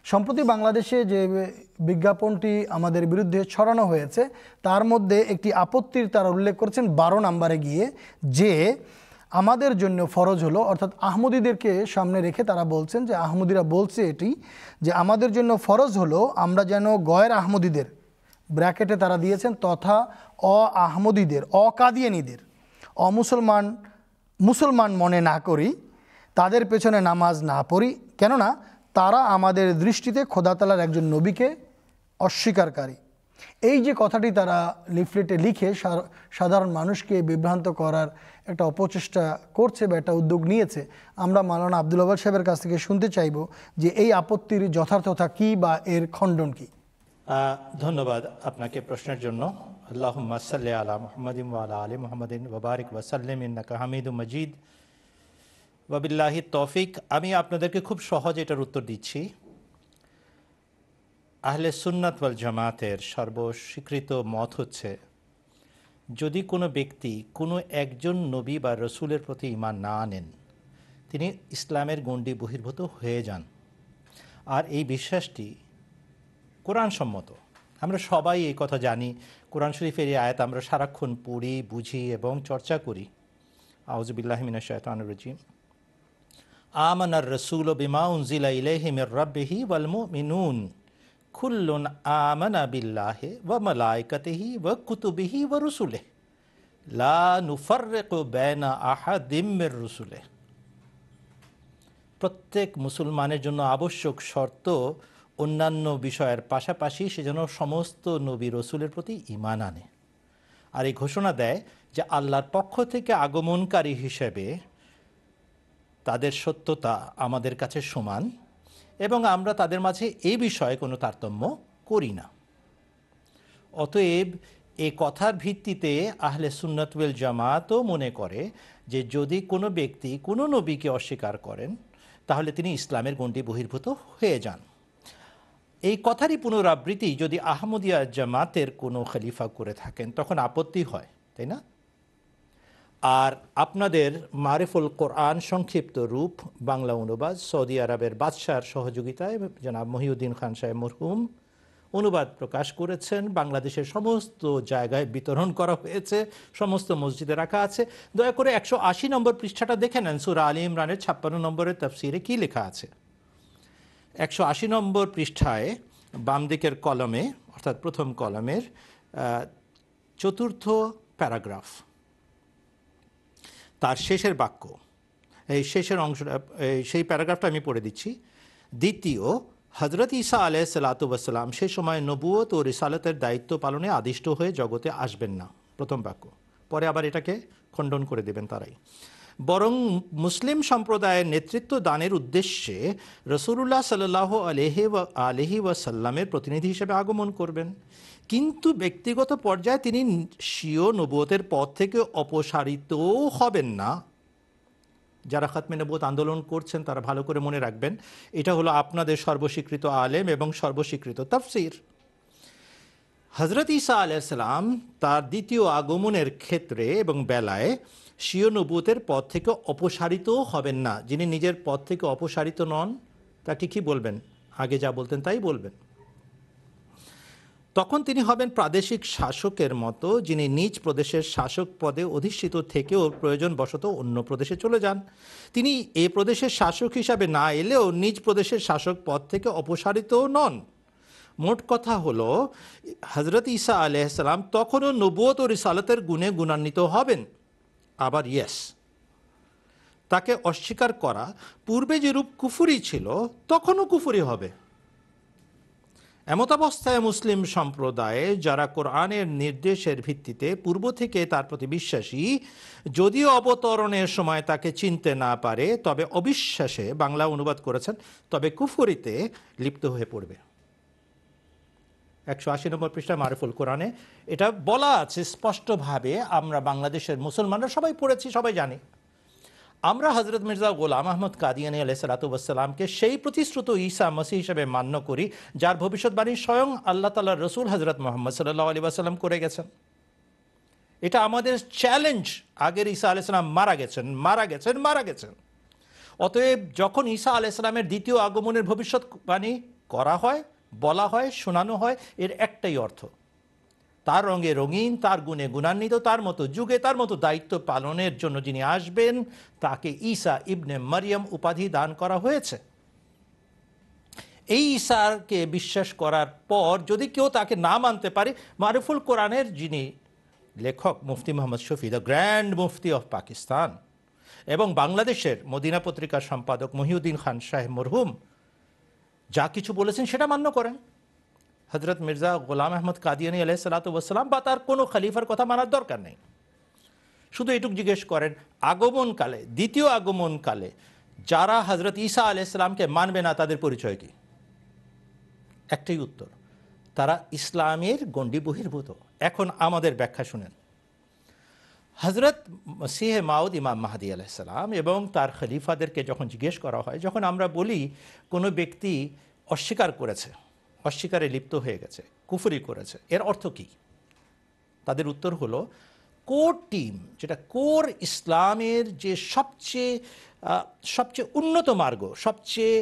সম্প্রতি বাংলাদেশে যে বিজ্ঞাপনটি আমাদের বিরুদ্ধে ছড়ানো হয়েছে তার মধ্যে একটি আপত্তির তারা উল্লেখ করেছেন 12 নম্বরে গিয়ে, যে আমাদের জন্য ফরজ হলো, অর্থাৎ আহমদীদেরকে সামনে রেখে তারা বলছেন যে আহমদীরা বলছে এটি যে আমাদের জন্য ফরজ হলো আমরা যেন গয়ের আহমদীদের, ব্র্যাকেটে তারা দিয়েছেন, তথা আহমদীদের, কাদিয়ানীদের মুসলমান মনে না করি, তাদের পেছনে নামাজ না পড়ি, কেননা তারা আমাদের দৃষ্টিতে খোদা তাআলার একজন নবীকে অস্বীকারী। এই যে কথাটি তারা লিফলেটে লিখে সাধারণ মানুষকে বিভ্রান্ত করার একটা অপচেষ্টা করছে বা একটা উদ্যোগ নিয়েছে, আমরা মাওলানা আব্দুল ওয়াহাব সাহেবের কাছ থেকে শুনতে চাইব যে এই আপত্তির যথার্থতা কী বা এর খণ্ডন কী। ধন্যবাদ আপনাকে প্রশ্নের জন্য। আল্লাহুম্মা সাল্লি আলা মুহাম্মাদিন ওয়া আলা আলি মুহাম্মাদিন ওয়া বারিক ওয়া সাল্লিম ইন্নাকা হামিদুম মাজিদ ওয়া বিল্লাহি তৌফিক। আমি আপনাদেরকে খুব সহজ এটার উত্তর দিচ্ছি। আহলে সুন্নাত ওয়াল জামাতের সর্বস্বীকৃত মত হচ্ছে, যদি কোনো ব্যক্তি কোনো একজন নবী বা রসুলের প্রতি ঈমান না আনেন, তিনি ইসলামের গণ্ডি বহির্ভূত হয়ে যান। আর এই বিশ্বাসটি কোরআন সম্মত। আমরা সবাই এই কথা জানি। কোরআন শরীফের এই আয়াত আমরা সারাক্ষণ পড়ি, বুঝি এবং চর্চা করি। আউযু বিল্লাহি মিনাশ শাইতানির রাজিম। আমানার রাসূলু বিমা উনজিলা ইলাইহি মির রাব্বিহি ওয়াল মুমিনুন কুল্লুন আমানা বিল্লাহি ওয়া মালাইকাতিহি ওয়া কুতুবিহি ওয়া রুসুলিহি লা নুফাররিকু বাইনা আহাদিম মির রুসুলিহি। প্রত্যেক মুসলমানের জন্য আবশ্যক শর্ত অন্যান্য বিষয়ের পাশাপাশি সে যেন সমস্ত নবী রসুলের প্রতি ঈমান আনে। আর এই ঘোষণা দেয় যে আল্লাহর পক্ষ থেকে আগমনকারী হিসেবে তাদের সত্যতা আমাদের কাছে সমান এবং আমরা তাদের মাঝে এই বিষয়ে কোনো তারতম্য করি না। অতএব এই কথার ভিত্তিতে আহলে সুন্নাত ওয়াল জামাতও মনে করে যে যদি কোনো ব্যক্তি কোনো নবীকে অস্বীকার করেন তাহলে তিনি ইসলামের গণ্ডি বহির্ভূত হয়ে যান। এই কথারই পুনরাবৃত্তি যদি আহমদিয়া জামাতের কোনো খলিফা করে থাকেন তখন আপত্তি হয়, তাই না? আর আপনাদের মারিফুল কোরআন সংক্ষিপ্ত রূপ বাংলা অনুবাদ সৌদি আরবের বাদশাহর সহযোগিতায় জনাব মহিউদ্দিন খান সাহেব মরহুম অনুবাদ প্রকাশ করেছেন। বাংলাদেশের সমস্ত জায়গায় বিতরণ করা হয়েছে, সমস্ত মসজিদে রাখা আছে। দয়া করে 180 নম্বর পৃষ্ঠাটা দেখে নেন। সূরা আলী ইমরানের 56 নম্বরের তাফসিরে কী লেখা আছে। 180 নম্বর পৃষ্ঠায় বাম দিকের কলমে, অর্থাৎ প্রথম কলমের 4th প্যারাগ্রাফ, তার শেষের বাক্য, এই শেষের অংশটা, সেই প্যারাগ্রাফটা আমি পড়ে দিচ্ছি। দ্বিতীয়, হজরত ঈসা আলাইহিসসালাতু ওয়াসসালাম সে সময় নবুয়ত ও রিসালাতের দায়িত্ব পালনে আদিষ্ট হয়ে জগতে আসবেন না। প্রথম বাক্য। পরে আবার এটাকে খণ্ডন করে দেবেন তারাই। বরং মুসলিম সম্প্রদায়ের নেতৃত্ব দানের উদ্দেশ্যে রাসূলুল্লাহ সাল্লাল্লাহু আলাইহি ওয়াসাল্লামের প্রতিনিধি হিসেবে আগমন করবেন, কিন্তু ব্যক্তিগত পর্যায়ে তিনি স্বীয় নবুয়তের পথ থেকে অপসারিতও হবেন না। যারা খাতমে নবুয়ত আন্দোলন করছেন তারা ভালো করে মনে রাখবেন, এটা হলো আপনাদের সর্বস্বীকৃত আলেম এবং সর্বস্বীকৃত তাফসীর। হযরত ঈসা আলাইহিস সালাম তার দ্বিতীয় আগমনের ক্ষেত্রে এবং বেলায় স্বীয় নবুয়তের পথ থেকে অপসারিতও হবেন না। যিনি নিজের পথ থেকে অপসারিত নন তাকে কি বলবেন? আগে যা বলতেন তাই বলবেন। তখন তিনি হবেন প্রাদেশিক শাসকের মতো, যিনি নিজ প্রদেশের শাসক পদে অধিষ্ঠিত থেকেও প্রয়োজন বশত অন্য প্রদেশে চলে যান। তিনি এ প্রদেশের শাসক হিসাবে না এলেও নিজ প্রদেশের শাসক পদ থেকে অপসারিতও নন। মোট কথা হলো, হযরত ঈসা আলাইহিস সালাম তখনও নবুয়ত ও রিসালাতের গুণে গুণান্বিত হবেন। আবার ইয়েস, তাকে অস্বীকার করা পূর্বে যেরূপ কুফরি ছিল তখনও কুফরি হবে। এমতাবস্থায় মুসলিম সম্প্রদায়ে যারা কোরআনের নির্দেশের ভিত্তিতে পূর্ব থেকে তার প্রতি বিশ্বাসী, যদিও অবতরণের সময় তাকে চিনতে না পারে, তবে অবিশ্বাসে, বাংলা অনুবাদ করেছেন, তবে কুফরিতে লিপ্ত হয়ে পড়বে। 180 নম্বর পৃষ্ঠা মারিফুল কোরআনে এটা বলা আছে স্পষ্টভাবে। আমরা বাংলাদেশের মুসলমানরা সবাই পড়েছি, সবাই জানি। আমরা হযরত মির্জা গোলাম আহমদ কাদিয়ানী আলাইহিসসালাতু ওয়াসসালামকে সেই প্রতিশ্রুত ঈসা মসীহ হিসেবে মান্য করি যার ভবিষ্যৎবাণী স্বয়ং আল্লাহ তাআলার রাসূল হযরত মুহাম্মদ সাল্লাল্লাহু আলাইহি ওয়াসাল্লাম করে গেছেন। এটা আমাদের চ্যালেঞ্জ। আগের ঈসা আলাইহিস সালাম মারা গেছেন। অতএব যখন ঈসা আলাইহিস সালামের দ্বিতীয় আগমনের ভবিষ্যৎবাণী করা হয়, বলা হয়, শোনানো হয়, এর একটাই অর্থ, তার রঙে রঙিন, তার গুণে গুণান্বিত, তার মতো যুগে তার মতো দায়িত্ব পালনের জন্য যিনি আসবেন তাকে ঈসা ইবনে মারিয়াম উপাধি দান করা হয়েছে। এই ঈসাকে বিশ্বাস করার পর যদি কেউ তাকে না মানতে পারে, মারুফুল কোরআনের যিনি লেখক Mufti Mohammad Shafi, the grand mufti of Pakistan, এবং বাংলাদেশের মদিনা পত্রিকার সম্পাদক মহিউদ্দিন খান সাহেব মরহুম যা কিছু বলেছেন সেটা মান্য করেন। হজরত মির্জা গোলাম আহমদ কাদিয়ানী আলাইহিসসালাম বা তার কোনো খলিফার কথা মানার দরকার নেই। শুধু এটুকু জিজ্ঞেস করেন, আগমনকালে, দ্বিতীয় আগমনকালে যারা হজরত ঈসা আলাইহিসসালামকে মানবে না তাদের পরিচয় কি? একটাই উত্তর, তারা ইসলামের গণ্ডি বহির্ভূত। এখন আমাদের ব্যাখ্যা শুনেন। হজরত মসিহে মাউদ ইমাম মাহদী আলাইহিসসালাম এবং তার খলিফাদেরকে যখন জিজ্ঞেস করা হয়, যখন আমরা বলি কোনো ব্যক্তি অস্বীকার করেছে, অস্বীকারে লিপ্ত হয়ে গেছে, কুফরি করেছে, এর অর্থ কি? তাদের উত্তর হলো কোর টিম, যেটা কোর ইসলামের যে সবচেয়ে উন্নত মার্গ, সবচেয়ে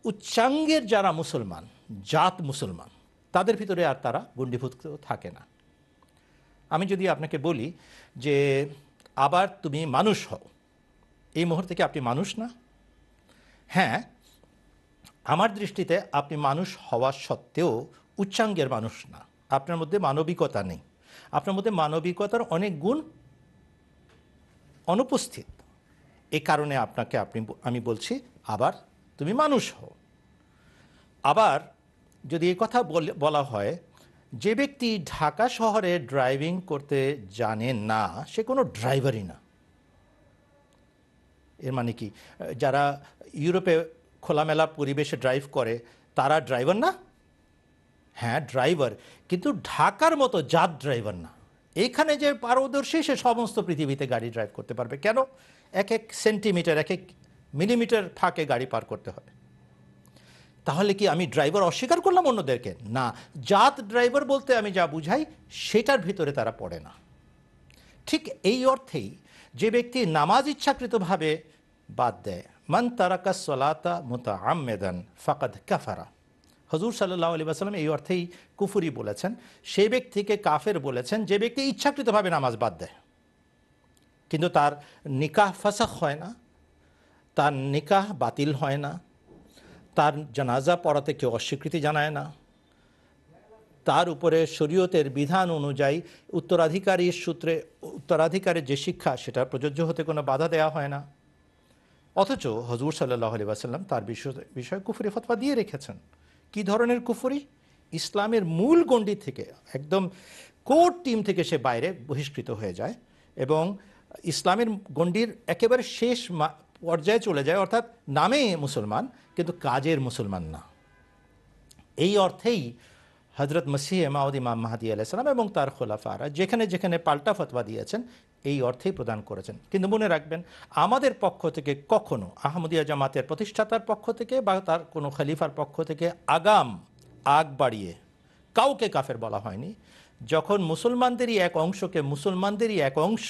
উচ্চাঙ্গের যারা মুসলমান, জাত মুসলমান, তাদের ভিতরে আর তারা গণ্ডীভূত থাকে না। আমি যদি আপনাকে বলি যে আবার তুমি মানুষ হও, এই মুহূর্তে কি আপনি মানুষ না? হ্যাঁ, আমার দৃষ্টিতে আপনি মানুষ হওয়া সত্ত্বেও উচ্চাঙ্গের মানুষ না, আপনার মধ্যে মানবিকতা নেই, আপনার মধ্যে মানবিকতার অনেক গুণ অনুপস্থিত। এই কারণে আমি বলছি আবার তুমি মানুষ হও। আবার যদি এই কথা বলা হয়, যে ব্যক্তি ঢাকা শহরে ড্রাইভিং করতে জানে না সে কোনো ড্রাইভারই না। এর মানে কি, যারা ইউরোপে খোলামেলা পরিবেশে ড্রাইভ করে তারা ড্রাইভার না? হ্যাঁ, ড্রাইভার, কিন্তু ঢাকার মতো জাত ড্রাইভার না। এইখানে যে পারদর্শী সে সমস্ত পৃথিবীতে গাড়ি ড্রাইভ করতে পারবে। কেন? এক এক সেন্টিমিটার, এক এক মিলিমিটার ফাঁকে গাড়ি পার করতে হয়। তাহলে কি আমি ড্রাইভার অস্বীকার করলাম অন্যদেরকে? না, জাত ড্রাইভার বলতে আমি যা বুঝাই সেটার ভিতরে তারা পড়ে না। ঠিক এই অর্থেই যে ব্যক্তি নামাজ ইচ্ছাকৃতভাবে বাদ দেয়, মান তারাকা সলাতা মুতাআম্মিদান ফাকাদ কাফারা, হুজুর সাল্লাল্লাহু আলাইহি ওয়াসাল্লাম এই অর্থেই কুফরি বলেছেন। সেই ব্যক্তিকে কাফের বলেছেন যে ব্যক্তি ইচ্ছাকৃতভাবে নামাজ বাদ দেয়, কিন্তু তার নিকাহ ফাসাখ হয় না, তার নিকাহ বাতিল হয় না, তার জানাজা পড়াতে কেউ অস্বীকৃতি জানায় না, তার উপরে শরীয়তের বিধান অনুযায়ী উত্তরাধিকারীর সূত্রে উত্তরাধিকারের যে শিক্ষা সেটা প্রযোজ্য হতে কোনো বাধা দেওয়া হয় না। অথচ হুজুর সাল্লাল্লাহু আলাইহি ওয়াসাল্লাম তার বিষয়ে কুফরি ফতোয়া দিয়ে রেখেছেন। কি ধরনের কুফরি? ইসলামের মূল গণ্ডি থেকে, একদম কোর টিম থেকে সে বাইরে বহিষ্কৃত হয়ে যায় এবং ইসলামের গণ্ডির একেবারে শেষ পর্যায়ে চলে যায়, অর্থাৎ নামে মুসলমান কিন্তু কাজের মুসলমান না। এই অর্থেই হজরত মসিহ মাউদ ইমাম মাহদী আলাইহিস সালাম এবং তার খোলাফারা যেখানে যেখানে পাল্টা ফতোয়া দিয়েছেন এই অর্থেই প্রদান করেছেন। কিন্তু মনে রাখবেন, আমাদের পক্ষ থেকে কখনো আহমদিয়া জামাতের প্রতিষ্ঠাতার পক্ষ থেকে বা তার কোনো খলিফার পক্ষ থেকে আগ বাড়িয়ে কাউকে কাফের বলা হয়নি। যখন মুসলমানদেরই এক অংশ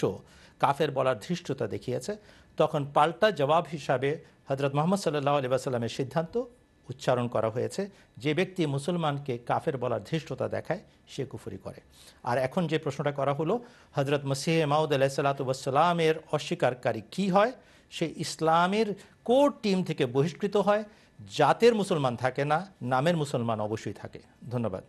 কাফের বলার ধৃষ্টতা দেখিয়েছে, তখন পাল্টা জবাব হিসাবে হজরত মুহাম্মদ সাল্লাল্লাহু আলাইহি ওয়াসাল্লামের সিদ্ধান্ত উচ্চারণ করা হয়েছে, যে ব্যক্তি মুসলমানকে কাফের বলার ধৃষ্টতা দেখায় সে কুফরি করে। আর এখন যে প্রশ্নটা করা হলো, হজরত মসিহ মাউদ আলাইহিসসালাতু ওয়াসসালামের অস্বীকারী কি হয়? সে ইসলামের কোর টিম থেকে বহিষ্কৃত হয়, জাতের মুসলমান থাকে না, নামের মুসলমান অবশ্যই থাকে। ধন্যবাদ।